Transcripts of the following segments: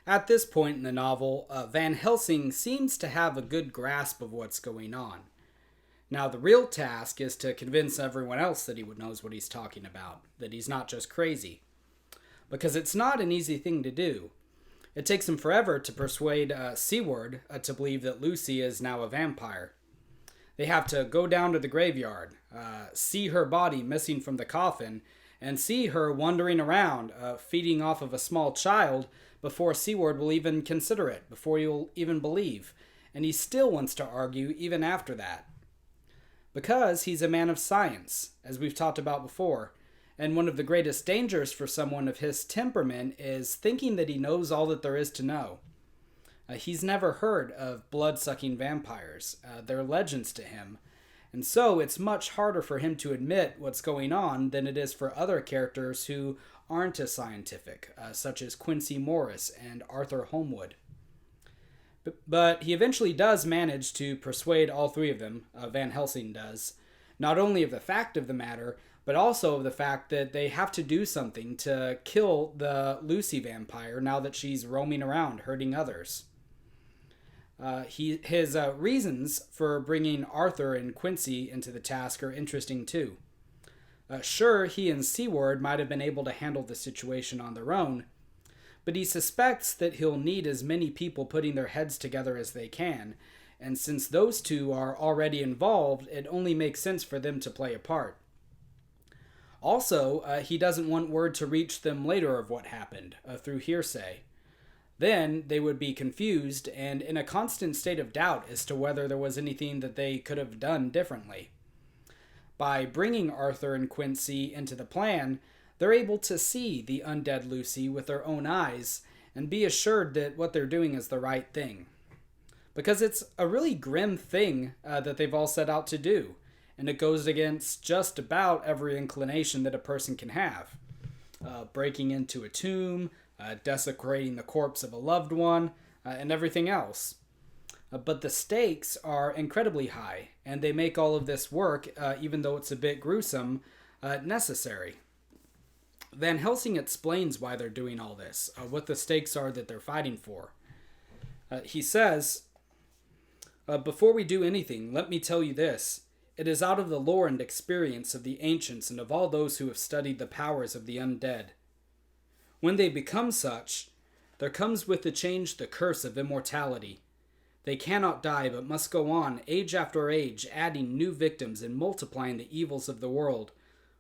At this point in the novel, Van Helsing seems to have a good grasp of what's going on. Now, the real task is to convince everyone else that he knows what he's talking about, that he's not just crazy. Because it's not an easy thing to do. It takes him forever to persuade Seward to believe that Lucy is now a vampire. They have to go down to the graveyard, see her body missing from the coffin, and see her wandering around, feeding off of a small child before Seward will even consider it, before he'll even believe. And he still wants to argue even after that. Because he's a man of science, as we've talked about before. And one of the greatest dangers for someone of his temperament is thinking that he knows all that there is to know. He's never heard of blood-sucking vampires. They're legends to him. And so it's much harder for him to admit what's going on than it is for other characters who aren't as scientific, such as Quincy Morris and Arthur Holmwood. But he eventually does manage to persuade all three of them, Van Helsing does, not only of the fact of the matter, but also of the fact that they have to do something to kill the Lucy vampire now that she's roaming around hurting others. His reasons for bringing Arthur and Quincy into the task are interesting too. Sure, he and Seward might have been able to handle the situation on their own, but he suspects that he'll need as many people putting their heads together as they can, and since those two are already involved, it only makes sense for them to play a part. Also, he doesn't want word to reach them later of what happened, through hearsay. Then they would be confused and in a constant state of doubt as to whether there was anything that they could have done differently. By bringing Arthur and Quincy into the plan, they're able to see the undead Lucy with their own eyes and be assured that what they're doing is the right thing. Because it's a really grim thing that they've all set out to do, and it goes against just about every inclination that a person can have. Breaking into a tomb, desecrating the corpse of a loved one, and everything else. But the stakes are incredibly high, and they make all of this work, even though it's a bit gruesome, necessary. Van Helsing explains why they're doing all this, what the stakes are that they're fighting for. He says, "Before we do anything, let me tell you this. It is out of the lore and experience of the ancients and of all those who have studied the powers of the undead. When they become such, there comes with the change the curse of immortality. They cannot die, but must go on, age after age, adding new victims and multiplying the evils of the world.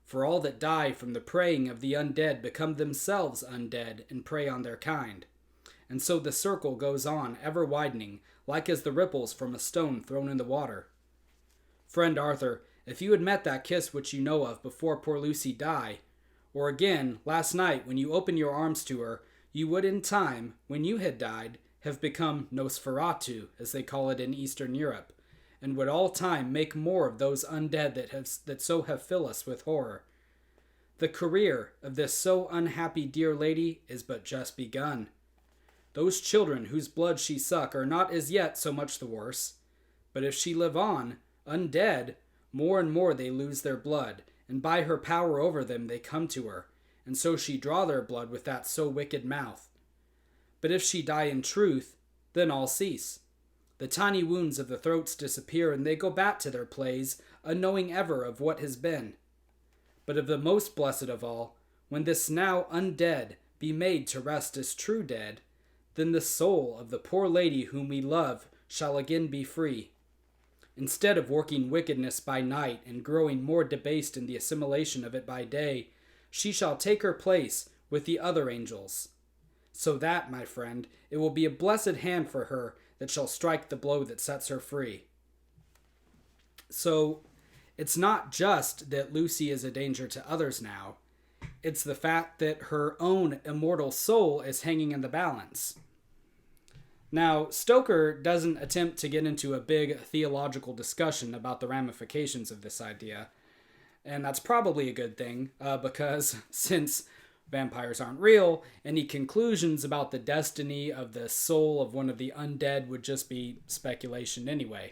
For all that die from the preying of the undead become themselves undead and prey on their kind. And so the circle goes on, ever widening, like as the ripples from a stone thrown in the water. Friend Arthur, if you had met that kiss which you know of before poor Lucy died, or again, last night, when you opened your arms to her, you would in time, when you had died, have become Nosferatu, as they call it in Eastern Europe, and would all time make more of those undead that so have filled us with horror. The career of this so unhappy dear lady is but just begun. Those children whose blood she suck are not as yet so much the worse, but if she live on, undead, more and more they lose their blood, and by her power over them they come to her, and so she draw their blood with that so wicked mouth. But if she die in truth, then all cease. The tiny wounds of the throats disappear, and they go back to their plays, unknowing ever of what has been. But of the most blessed of all, when this now undead be made to rest as true dead, then the soul of the poor lady whom we love shall again be free. Instead of working wickedness by night and growing more debased in the assimilation of it by day, she shall take her place with the other angels. So that, my friend, it will be a blessed hand for her that shall strike the blow that sets her free." So, it's not just that Lucy is a danger to others now. It's the fact that her own immortal soul is hanging in the balance. Now, Stoker doesn't attempt to get into a big theological discussion about the ramifications of this idea, and that's probably a good thing, because since vampires aren't real, any conclusions about the destiny of the soul of one of the undead would just be speculation anyway.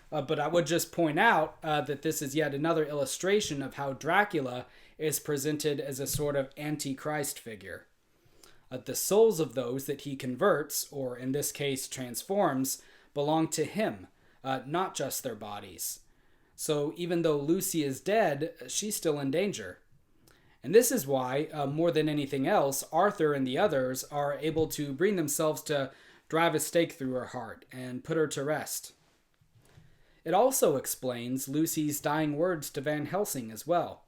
But I would just point out that this is yet another illustration of how Dracula is presented as a sort of antichrist figure. The souls of those that he converts, or in this case transforms, belong to him, not just their bodies. So even though Lucy is dead, she's still in danger. And this is why, more than anything else, Arthur and the others are able to bring themselves to drive a stake through her heart and put her to rest. It also explains Lucy's dying words to Van Helsing as well.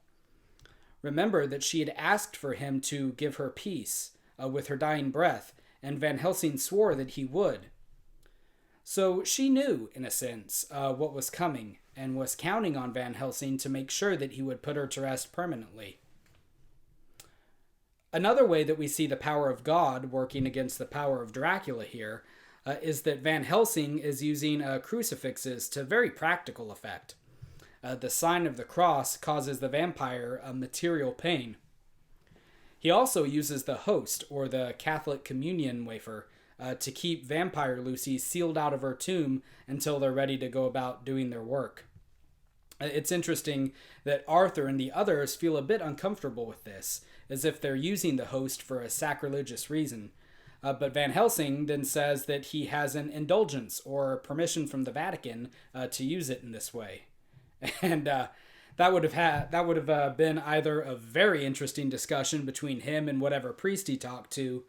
Remember that she had asked for him to give her peace with her dying breath, and Van Helsing swore that he would. So she knew, in a sense, what was coming, and was counting on Van Helsing to make sure that he would put her to rest permanently. Another way that we see the power of God working against the power of Dracula here is that Van Helsing is using crucifixes to very practical effect. The sign of the cross causes the vampire material pain. He also uses the host, or the Catholic communion wafer, to keep vampire Lucy sealed out of her tomb until they're ready to go about doing their work. It's interesting that Arthur and the others feel a bit uncomfortable with this, as if they're using the host for a sacrilegious reason. But Van Helsing then says that he has an indulgence or permission from the Vatican to use it in this way. And that would have been either a very interesting discussion between him and whatever priest he talked to,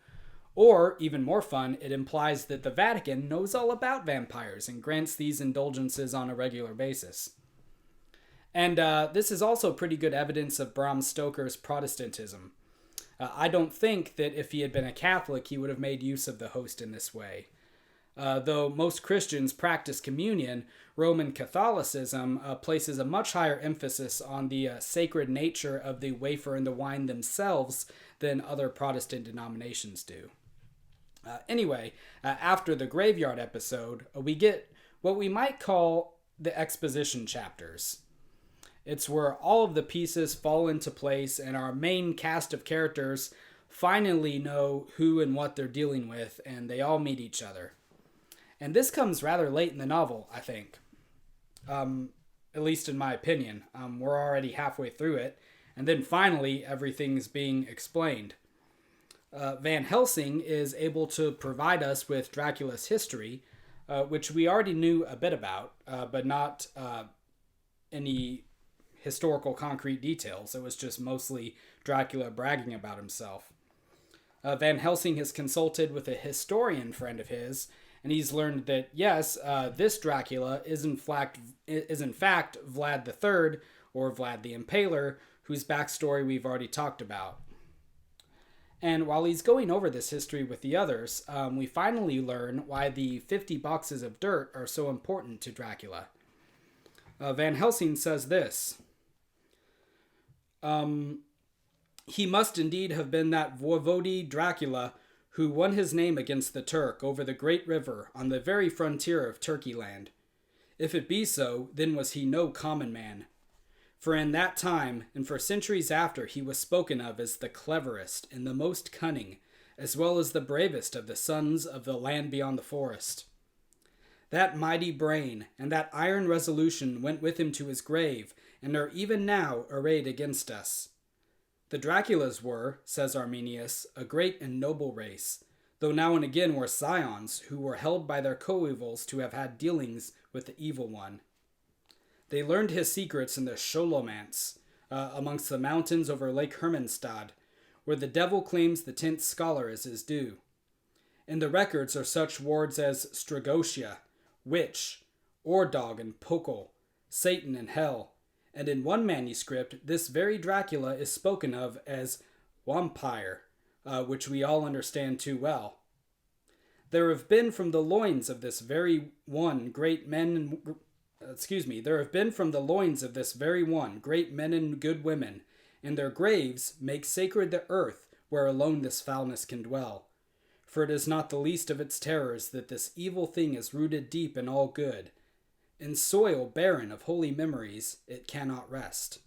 or, even more fun, it implies that the Vatican knows all about vampires and grants these indulgences on a regular basis. And this is also pretty good evidence of Bram Stoker's Protestantism. I don't think that if he had been a Catholic, he would have made use of the host in this way. Though most Christians practice communion, Roman Catholicism places a much higher emphasis on the sacred nature of the wafer and the wine themselves than other Protestant denominations do. Anyway, after the graveyard episode, we get what we might call the exposition chapters. It's where all of the pieces fall into place and our main cast of characters finally know who and what they're dealing with, and they all meet each other. And this comes rather late in the novel, I think. At least in my opinion. We're already halfway through it, and then finally everything's being explained. Van Helsing is able to provide us with Dracula's history, which we already knew a bit about, but not any historical concrete details. It was just mostly Dracula bragging about himself. Van Helsing has consulted with a historian friend of his, and he's learned that, yes, this Dracula is in fact Vlad III, or Vlad the Impaler, whose backstory we've already talked about. And while he's going over this history with the others, we finally learn why the 50 boxes of dirt are so important to Dracula. Van Helsing says this. He must indeed have been that voivode Dracula who won his name against the Turk over the great river on the very frontier of Turkey land. If it be so, then was he no common man. For in that time, and for centuries after, he was spoken of as the cleverest and the most cunning, as well as the bravest of the sons of the land beyond the forest. That mighty brain and that iron resolution went with him to his grave, and are even now arrayed against us. The Draculas were, says Arminius, a great and noble race, though now and again were scions who were held by their coevals to have had dealings with the evil one. They learned his secrets in the Scholomance, amongst the mountains over Lake Hermanstad, where the devil claims the 10th scholar as his due. In the records are such words as Stragotia, witch, Ordog and Pokol, Satan and hell, and in one manuscript, this very Dracula is spoken of as Wampire, which we all understand too well. There have been from the loins of this very one great men and good women, and their graves make sacred the earth where alone this foulness can dwell. For it is not the least of its terrors that this evil thing is rooted deep in all good. In soil barren of holy memories, it cannot rest.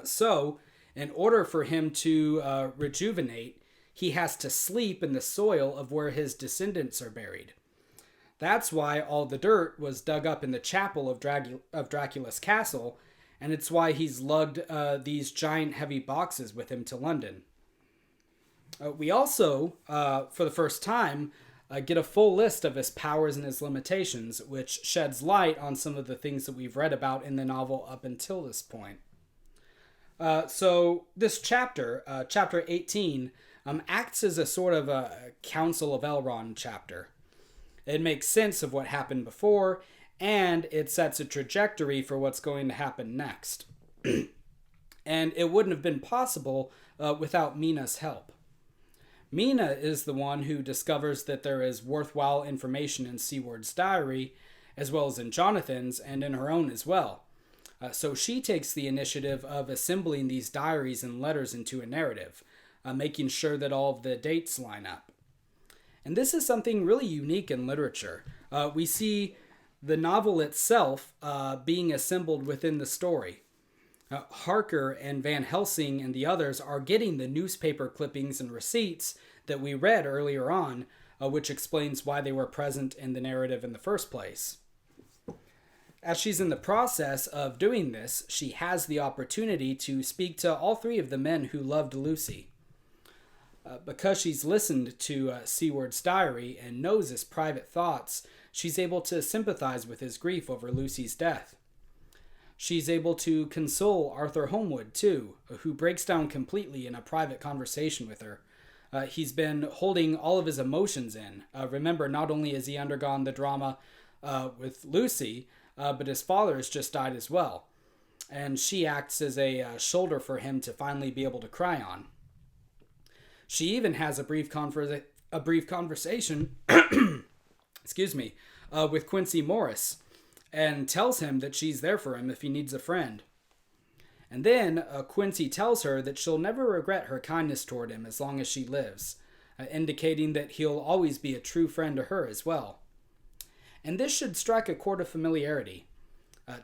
So, in order for him to rejuvenate, he has to sleep in the soil of where his descendants are buried. That's why all the dirt was dug up in the chapel of Dracula's castle, and it's why he's lugged these giant heavy boxes with him to London. We also, for the first time, get a full list of his powers and his limitations, which sheds light on some of the things that we've read about in the novel up until this point. So this chapter, chapter 18, acts as a sort of a Council of Elrond chapter. It makes sense of what happened before, and it sets a trajectory for what's going to happen next. And it wouldn't have been possible without Mina's help. Mina is the one who discovers that there is worthwhile information in Seward's diary, as well as in Jonathan's and in her own as well. So she takes the initiative of assembling these diaries and letters into a narrative, making sure that all of the dates line up. And this is something really unique in literature. We see the novel itself being assembled within the story. Harker and Van Helsing and the others are getting the newspaper clippings and receipts that we read earlier on, which explains why they were present in the narrative in the first place. As she's in the process of doing this, she has the opportunity to speak to all three of the men who loved Lucy. Because she's listened to Seward's diary and knows his private thoughts, she's able to sympathize with his grief over Lucy's death. She's able to console Arthur Holmwood, too, who breaks down completely in a private conversation with her. He's been holding all of his emotions in. Remember, not only has he undergone the drama with Lucy, but his father has just died as well. And she acts as a shoulder for him to finally be able to cry on. She even has a brief conversation excuse me, with Quincy Morris, and tells him that she's there for him if he needs a friend. And then Quincy tells her that she'll never regret her kindness toward him as long as she lives, indicating that he'll always be a true friend to her as well. And this should strike a chord of familiarity.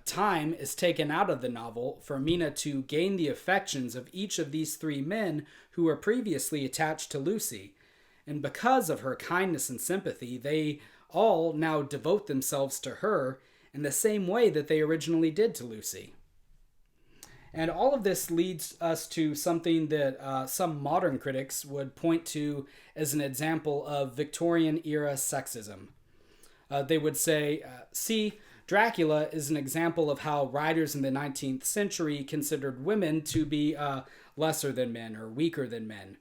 Time is taken out of the novel for Mina to gain the affections of each of these three men who were previously attached to Lucy. And because of her kindness and sympathy, they all now devote themselves to her in the same way that they originally did to Lucy. And all of this leads us to something that some modern critics would point to as an example of Victorian-era sexism. They would say, see, Dracula is an example of how writers in the 19th century considered women to be lesser than men or weaker than men.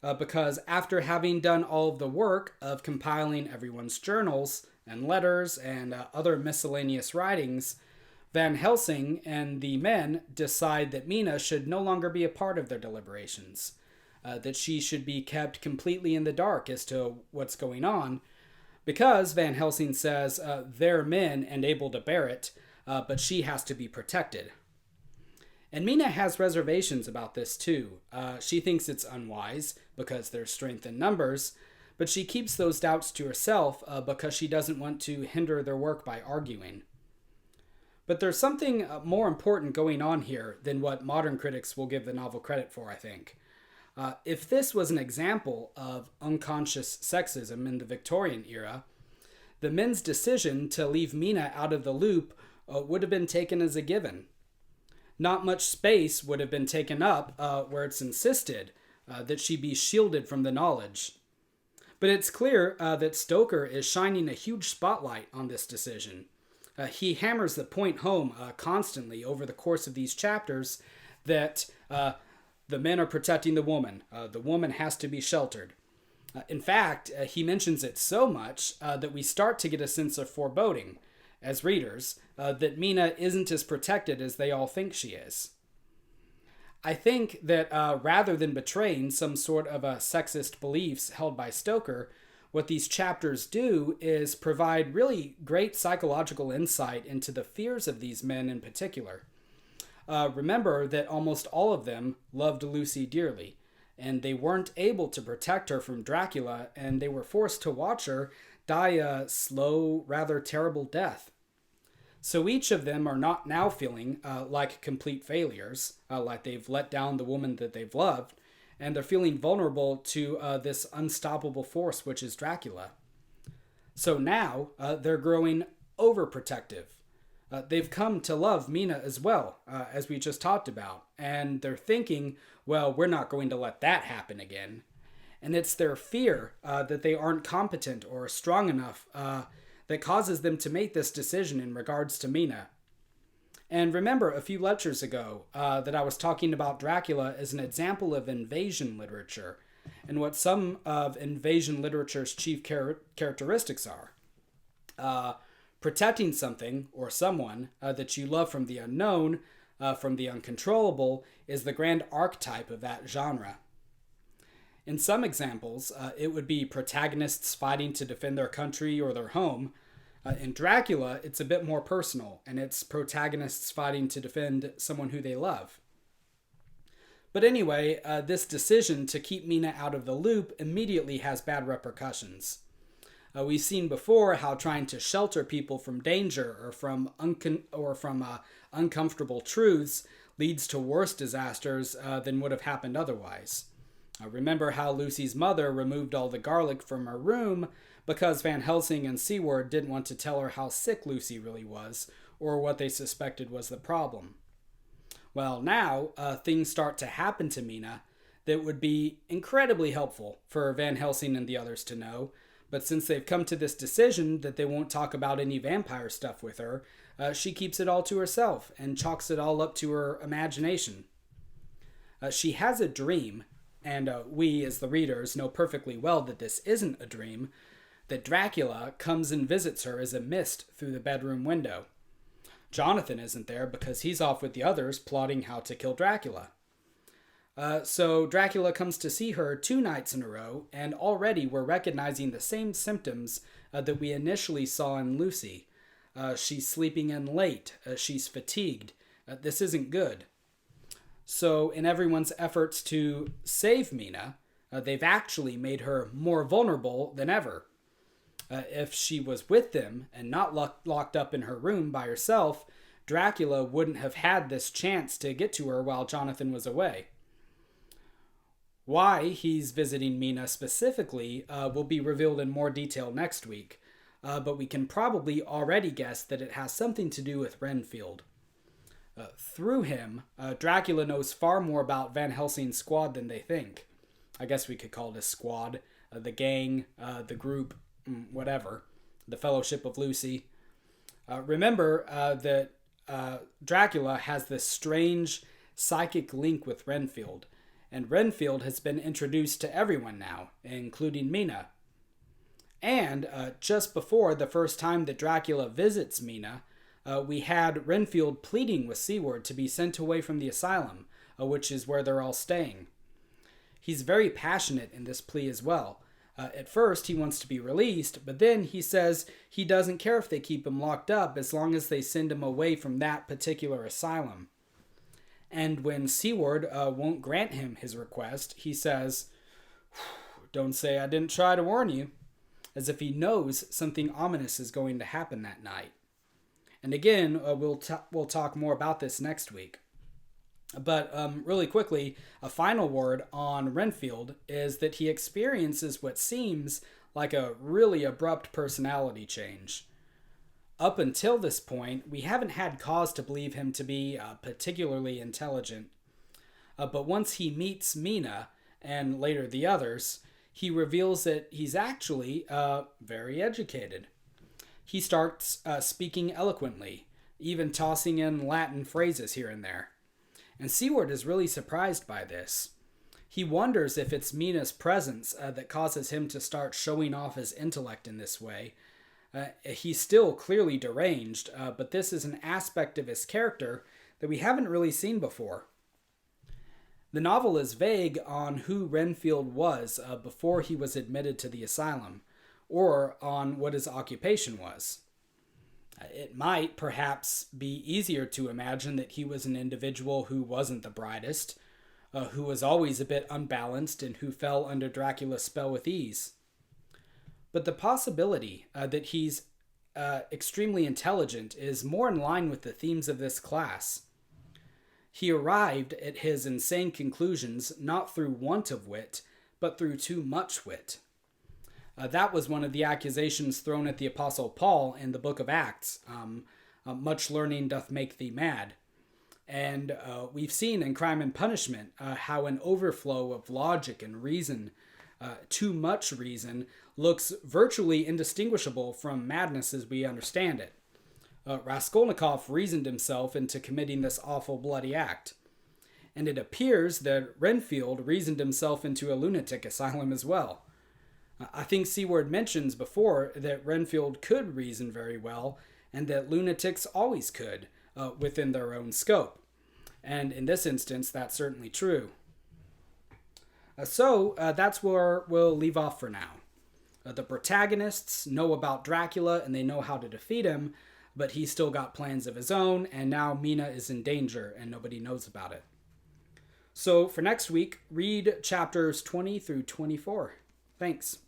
Because after having done all of the work of compiling everyone's journals and letters and other miscellaneous writings, Van Helsing and the men decide that Mina should no longer be a part of their deliberations, that she should be kept completely in the dark as to what's going on, because Van Helsing says they're men and able to bear it, but she has to be protected. And Mina has reservations about this too. She thinks it's unwise because there's strength in numbers, but she keeps those doubts to herself because she doesn't want to hinder their work by arguing. But there's something more important going on here than what modern critics will give the novel credit for, I think. If this was an example of unconscious sexism in the Victorian era, the men's decision to leave Mina out of the loop would have been taken as a given. Not much space would have been taken up where it's insisted that she be shielded from the knowledge. But it's clear that Stoker is shining a huge spotlight on this decision. He hammers the point home constantly over the course of these chapters that the men are protecting the woman. The woman has to be sheltered. In fact, he mentions it so much that we start to get a sense of foreboding as readers that Mina isn't as protected as they all think she is. I think that rather than betraying some sort of sexist beliefs held by Stoker, what these chapters do is provide really great psychological insight into the fears of these men in particular. Remember that almost all of them loved Lucy dearly, and they weren't able to protect her from Dracula, and they were forced to watch her die a slow, rather terrible death. So each of them are not now feeling like complete failures, like they've let down the woman that they've loved, and they're feeling vulnerable to this unstoppable force, which is Dracula. So now they're growing overprotective. They've come to love Mina as well, as we just talked about, and they're thinking, well, we're not going to let that happen again. And it's their fear that they aren't competent or strong enough that causes them to make this decision in regards to Mina. And remember a few lectures ago that I was talking about Dracula as an example of invasion literature and what some of invasion literature's chief characteristics are. Protecting something or someone that you love from the unknown, from the uncontrollable, is the grand archetype of that genre. In some examples, it would be protagonists fighting to defend their country or their home. In Dracula, it's a bit more personal, and it's protagonists fighting to defend someone who they love. But anyway, this decision to keep Mina out of the loop immediately has bad repercussions. We've seen before how trying to shelter people from danger or from uncomfortable truths leads to worse disasters than would have happened otherwise. Remember how Lucy's mother removed all the garlic from her room because Van Helsing and Seward didn't want to tell her how sick Lucy really was or what they suspected was the problem. Well, now things start to happen to Mina that would be incredibly helpful for Van Helsing and the others to know, but since they've come to this decision that they won't talk about any vampire stuff with her, she keeps it all to herself and chalks it all up to her imagination. She has a dream, and we as the readers know perfectly well that this isn't a dream, that Dracula comes and visits her as a mist through the bedroom window. Jonathan isn't there because he's off with the others plotting how to kill Dracula. So Dracula comes to see her 2 nights in a row, and already we're recognizing the same symptoms that we initially saw in Lucy. She's sleeping in late. She's fatigued. This isn't good. So in everyone's efforts to save Mina, they've actually made her more vulnerable than ever. If she was with them and not locked up in her room by herself, Dracula wouldn't have had this chance to get to her while Jonathan was away. Why he's visiting Mina specifically will be revealed in more detail next week, but we can probably already guess that it has something to do with Renfield. Through him, Dracula knows far more about Van Helsing's squad than they think. I guess we could call it a squad, the gang, the group, whatever, the Fellowship of Lucy. Remember that Dracula has this strange psychic link with Renfield, and Renfield has been introduced to everyone now, including Mina. And just before the first time that Dracula visits Mina, we had Renfield pleading with Seward to be sent away from the asylum, which is where they're all staying. He's very passionate in this plea as well. At first, he wants to be released, but then he says he doesn't care if they keep him locked up as long as they send him away from that particular asylum. And when Seward won't grant him his request, he says, "Don't say I didn't try to warn you," as if he knows something ominous is going to happen that night. And again, we'll talk more about this next week. But really quickly, a final word on Renfield is that he experiences what seems like a really abrupt personality change. Up until this point, we haven't had cause to believe him to be particularly intelligent. But once he meets Mina, and later the others, he reveals that he's actually very educated. He starts speaking eloquently, even tossing in Latin phrases here and there. And Seward is really surprised by this. He wonders if it's Mina's presence that causes him to start showing off his intellect in this way. He's still clearly deranged, but this is an aspect of his character that we haven't really seen before. The novel is vague on who Renfield was before he was admitted to the asylum, or on what his occupation was. It might perhaps be easier to imagine that he was an individual who wasn't the brightest, who was always a bit unbalanced, and who fell under Dracula's spell with ease. But the possibility that he's extremely intelligent is more in line with the themes of this class. He arrived at his insane conclusions not through want of wit, but through too much wit. That was one of the accusations thrown at the Apostle Paul in the book of Acts. Much learning doth make thee mad. And we've seen in Crime and Punishment how an overflow of logic and reason Too much reason looks virtually indistinguishable from madness as we understand it. Raskolnikov reasoned himself into committing this awful bloody act. And it appears that Renfield reasoned himself into a lunatic asylum as well. I think Seward mentions before that Renfield could reason very well, and that lunatics always could, within their own scope. And in this instance, that's certainly true. So that's where we'll leave off for now. The protagonists know about Dracula and they know how to defeat him, but he's still got plans of his own, and now Mina is in danger and nobody knows about it. So for next week, read chapters 20 through 24. Thanks.